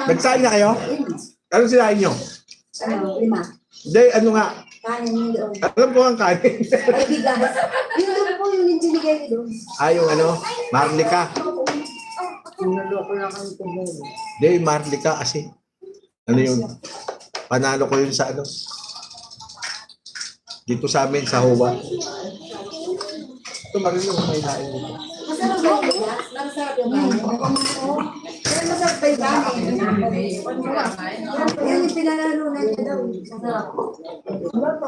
Nagsain na kayo? Ano sinain nyo? Ano, 5. Hindi, ano nga? Kanin yung doon. Alam ko ang kanin. Ay, bigas. Yun doon po yung binigay ko doon. Yung ano? Marlika. Naloko lang ang tubig. Hindi, Marlika kasi. Ano yun? Panalo ko yun sa ano? Dito sa amin, sa Huwa. Ito, marami yung may lain dito. Masarap ba yung bigas? Masarap yung kanin. Pero masarap ba yung kanin? Yan yung pinalalunan niya daw. Masarap. Diba po?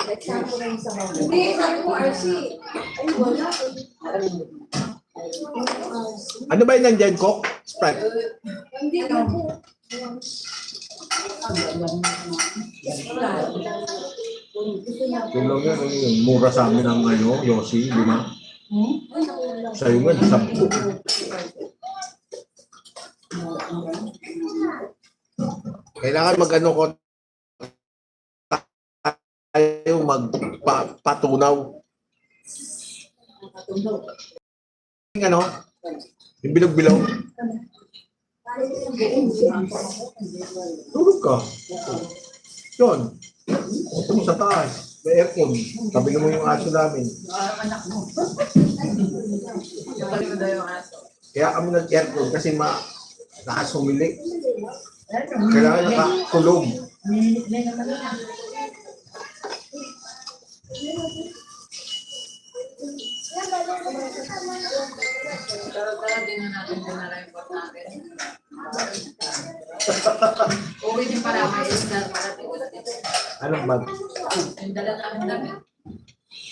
Nagsama ko yung sa mga. Hindi, sabi ko, RC. Ay, wala. Ano ba yung nandyan, Coke? Sprite? Hindi na po. Yung lang yan, ano yun? Mura sa amin ang ano, Yossi, di ba? Sa'yo nga, 10. Kailangan mag-ano ko tayo magpatunaw. Yung ano? Yung bilog-bilog. Tulog ka. Yun. Ito mo sa taas. May aircon. Tabi mo yung aso namin. Anak mo. Tabi mo daw yung aso. Kaya kami nag-aircon kasi nakasumili. Kailangan nakatulog. Pero din na natin pinareport natin. Uwi din para may isang parating ulit ito. Anong bag? Yung dala namin damit.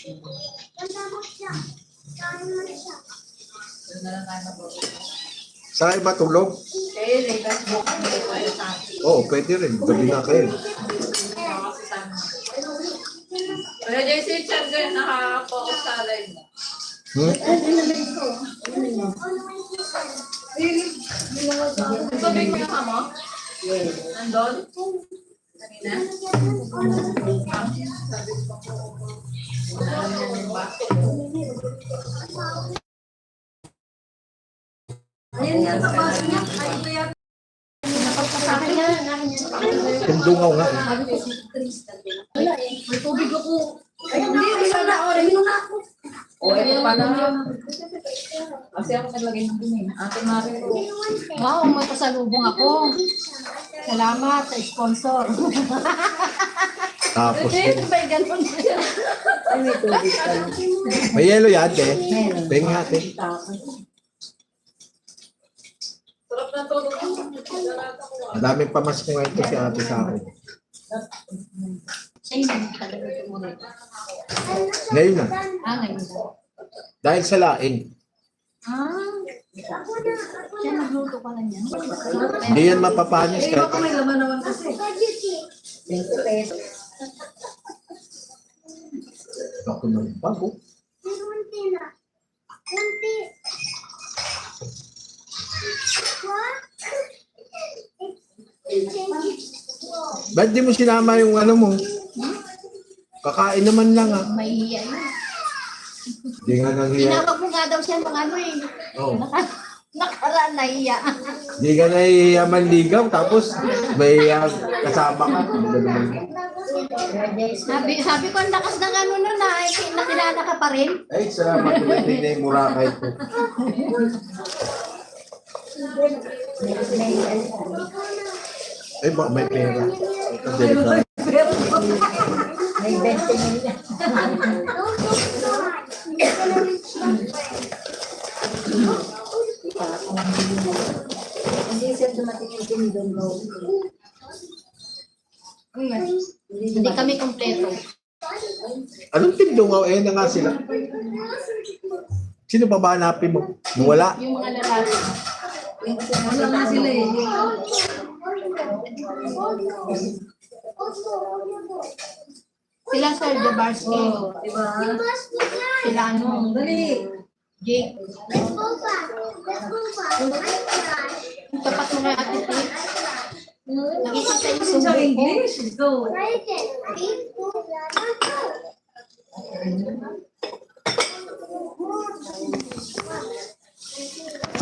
Yung dala tayo na po. Saan iba tulog? Kaya Vegas book nila ko sa akin. Oo, pwede rin. Gabi na kayo. Pero JC Chan ganyan nakaka-focus sa live mo. Sabi mo yung ama? Nandun? Kanina? Sabi ko po. Ayan nga, sa baso niya. Ay, ito yan. Napagpasakin niya. Tundungaw nga. Sabi ko si Tristan. Wala eh. May tubig ako. Ay, hindi. Isa na ako. Minum na ako. O, ito pa na. Kasi ako naglagay ng dumi. Ate Mario. Wow, may pasalubong ako. Salamat sa sponsor. Tapos, May ganun. Ay, may tubig ka. may yelo yan, te. Pengi ate. Sarap na tulog ko. Ang daming pamasko ngayon kasi ate sa akin. Siya yung talaga tumuloy. Ngayon na. Ngayon na. Dahil sa laing. Siya nagluto ka na niyan. Hindi yan mapapanis. Baka may laman naman kasi. 20 pesos. Ako ng bago. Ba't di mo sinama yung ano mo? Kakain naman lang ah. May iya yun. Hindi nga nangyayari. Tinawag mo nga daw siya ng ano eh. Oo. Nakaraan na iya. Hindi ka nahihiya manligaw tapos may kasama ka. Sabi ko, ang lakas ng ano nun na, nakilala ka pa rin. Ay, salamat ulit na yung Murakay ko. Ay, baka may pera. Ito, delikado. May 20 million. Hindi siya dumating yung tinidong go. Hindi kami kompleto. Anong tindungaw? Eh, na nga sila. Sino pa ba hanapin mo? Wala. Yung mga lalaki. Wala nga sila eh. Sila Sir Debarsky. Diba? Sila ano, Dali. Jake. Tapat mo kay Ate Pete. Nakikita yung Sa subo ko. English. Go.